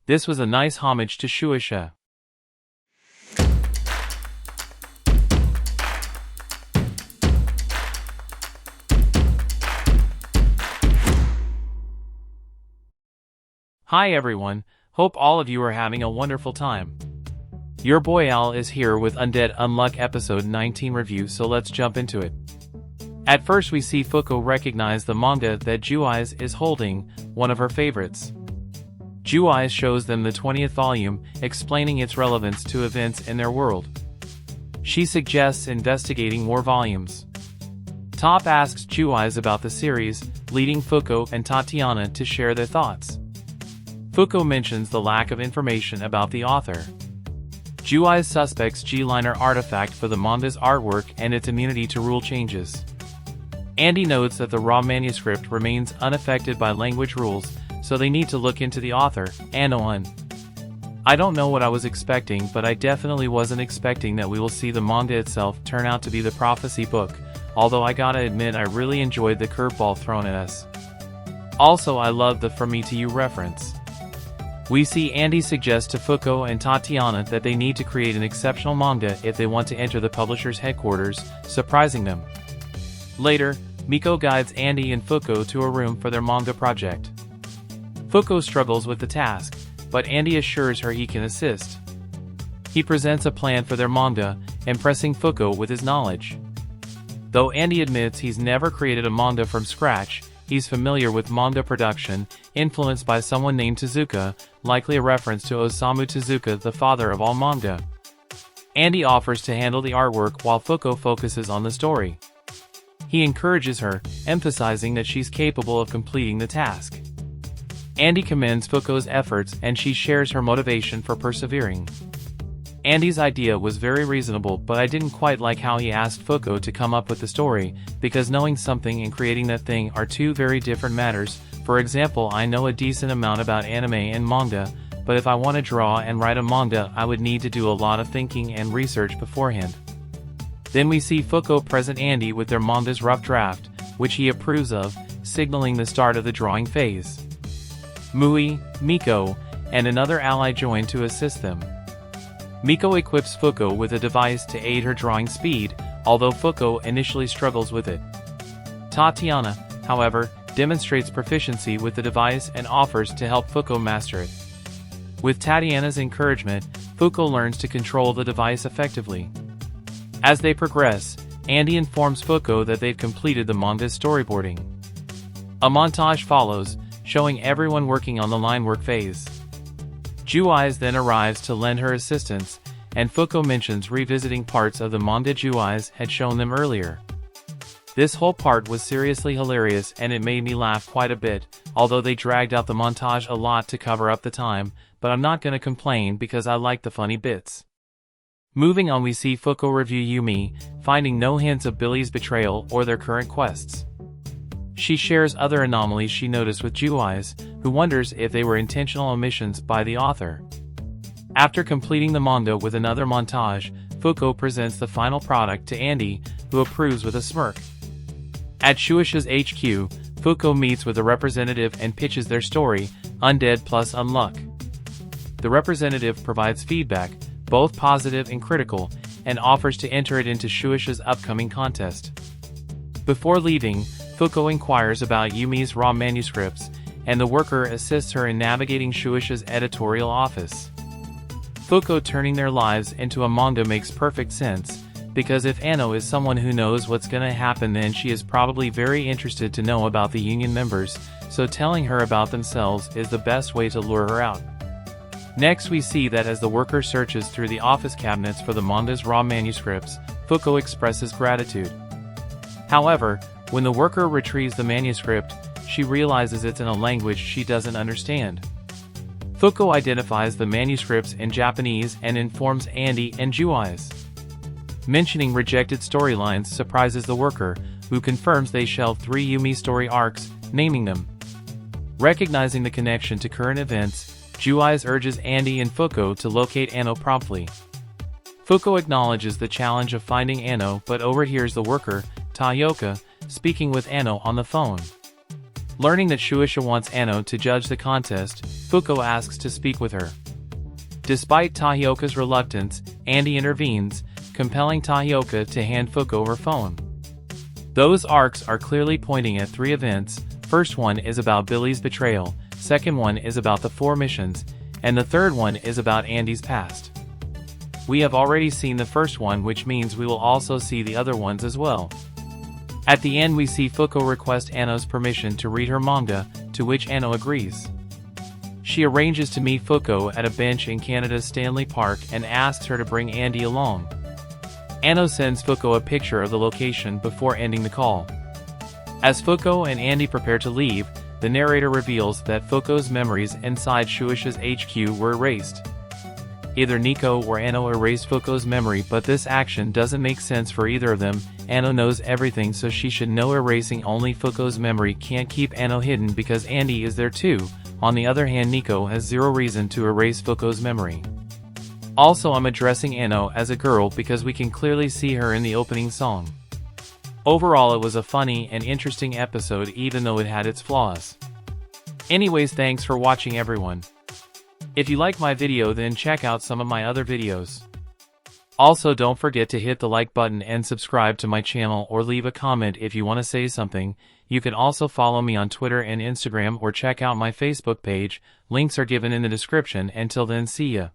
This was a nice homage to shueisha. Hi everyone, hope all of you are having a wonderful time. Your boy Al is here with Undead Unluck episode 19 review, so let's jump into it. At first we see Fuuko recognize the manga that Juiz is holding, one of her favorites. Juiz shows them the 20th volume, explaining its relevance to events in their world. She suggests investigating more volumes. Top asks Juiz about the series, leading Fuuko and Tatiana to share their thoughts. Fuuko mentions the lack of information about the author. Juiz suspects G-liner artifact for the manga's artwork and its immunity to rule changes. Andy notes that the raw manuscript remains unaffected by language rules, so they need to look into the author, Ano. I don't know what I was expecting, but I definitely wasn't expecting that we will see the manga itself turn out to be the prophecy book, although I gotta admit I really enjoyed the curveball thrown at us. Also, I love the "from me to you" reference. We see Andy suggest to Fuuko and Tatiana that they need to create an exceptional manga if they want to enter the publisher's headquarters, surprising them. Later, Miko guides Andy and Fuuko to a room for their manga project. Fuuko struggles with the task, but Andy assures her he can assist. He presents a plan for their manga, impressing Fuuko with his knowledge. Though Andy admits he's never created a manga from scratch, he's familiar with manga production, influenced by someone named Tezuka, likely a reference to Osamu Tezuka, the father of all manga. Andy offers to handle the artwork while Fuuko focuses on the story. He encourages her, emphasizing that she's capable of completing the task. Andy commends Fuuko's efforts and she shares her motivation for persevering. Andy's idea was very reasonable, but I didn't quite like how he asked Fuuko to come up with the story, because knowing something and creating that thing are two very different matters. For example, I know a decent amount about anime and manga, but if I want to draw and write a manga, I would need to do a lot of thinking and research beforehand. Then we see Fuuko present Andy with their manga's rough draft, which he approves of, signaling the start of the drawing phase. Mui, Miko, and another ally join to assist them. Miko equips Fuuko with a device to aid her drawing speed, although Fuuko initially struggles with it. Tatiana, however, demonstrates proficiency with the device and offers to help Fuuko master it. With Tatiana's encouragement, Fuuko learns to control the device effectively. As they progress, Andy informs Fuuko that they've completed the manga's storyboarding. A montage follows, showing everyone working on the line work phase. Juiz then arrives to lend her assistance, and Fuuko mentions revisiting parts of the manga Juiz had shown them earlier. This whole part was seriously hilarious and it made me laugh quite a bit, although they dragged out the montage a lot to cover up the time, but I'm not gonna complain because I like the funny bits. Moving on, we see Fuuko review Yumi, finding no hints of Billy's betrayal or their current quests. She shares other anomalies she noticed with Juiz, who wonders if they were intentional omissions by the author. After completing the manga with another montage, Fuuko presents the final product to Andy, who approves with a smirk. At Shueisha's HQ, Fuuko meets with a representative and pitches their story, Undead Unluck. The representative provides feedback, both positive and critical, and offers to enter it into Shueisha's upcoming contest. Before leaving, Fuuko inquires about Yumi's raw manuscripts, and the worker assists her in navigating Shueisha's editorial office. Fuuko turning their lives into a manga makes perfect sense, because if Ano is someone who knows what's gonna happen, then she is probably very interested to know about the union members, so telling her about themselves is the best way to lure her out. Next we see that as the worker searches through the office cabinets for the manga's raw manuscripts, Fuuko expresses gratitude. However, when the worker retrieves the manuscript, she realizes it's in a language she doesn't understand. Fuuko identifies the manuscripts in Japanese and informs Andy and Juiz. Mentioning rejected storylines surprises the worker, who confirms they shelved 3 Yumi story arcs, naming them. Recognizing the connection to current events, Juiz urges Andy and Fuuko to locate Ano promptly. Fuuko acknowledges the challenge of finding Ano but overhears the worker, Tayoka, speaking with Ano on the phone. Learning that Shueisha wants Ano to judge the contest, Fuuko asks to speak with her. Despite Tahioka's reluctance, Andy intervenes, compelling Tahioka to hand Fuuko her phone. Those arcs are clearly pointing at 3 events. First one is about Billy's betrayal, second one is about the 4 missions, and the third one is about Andy's past. We have already seen the first one, which means we will also see the other ones as well. At the end we see Fuuko request Ano's permission to read her manga, to which Ano agrees. She arranges to meet Fuuko at a bench in Canada's Stanley Park and asks her to bring Andy along. Ano sends Fuuko a picture of the location before ending the call. As Fuuko and Andy prepare to leave, the narrator reveals that Fuuko's memories inside Shueisha's HQ were erased. Either Nico or Ano erased Fuuko's memory, but this action doesn't make sense for either of them. Ano knows everything, so she should know erasing only Fuuko's memory can't keep Ano hidden because Andy is there too. On the other hand, Nico has 0 reason to erase Fuuko's memory. Also, I'm addressing Ano as a girl because we can clearly see her in the opening song. Overall, it was a funny and interesting episode even though it had its flaws. Anyways, thanks for watching everyone. If you like my video, then check out some of my other videos. Also, don't forget to hit the like button and subscribe to my channel or leave a comment if you want to say something. You can also follow me on Twitter and Instagram or check out my Facebook page. Links are given in the description. Until then, see ya.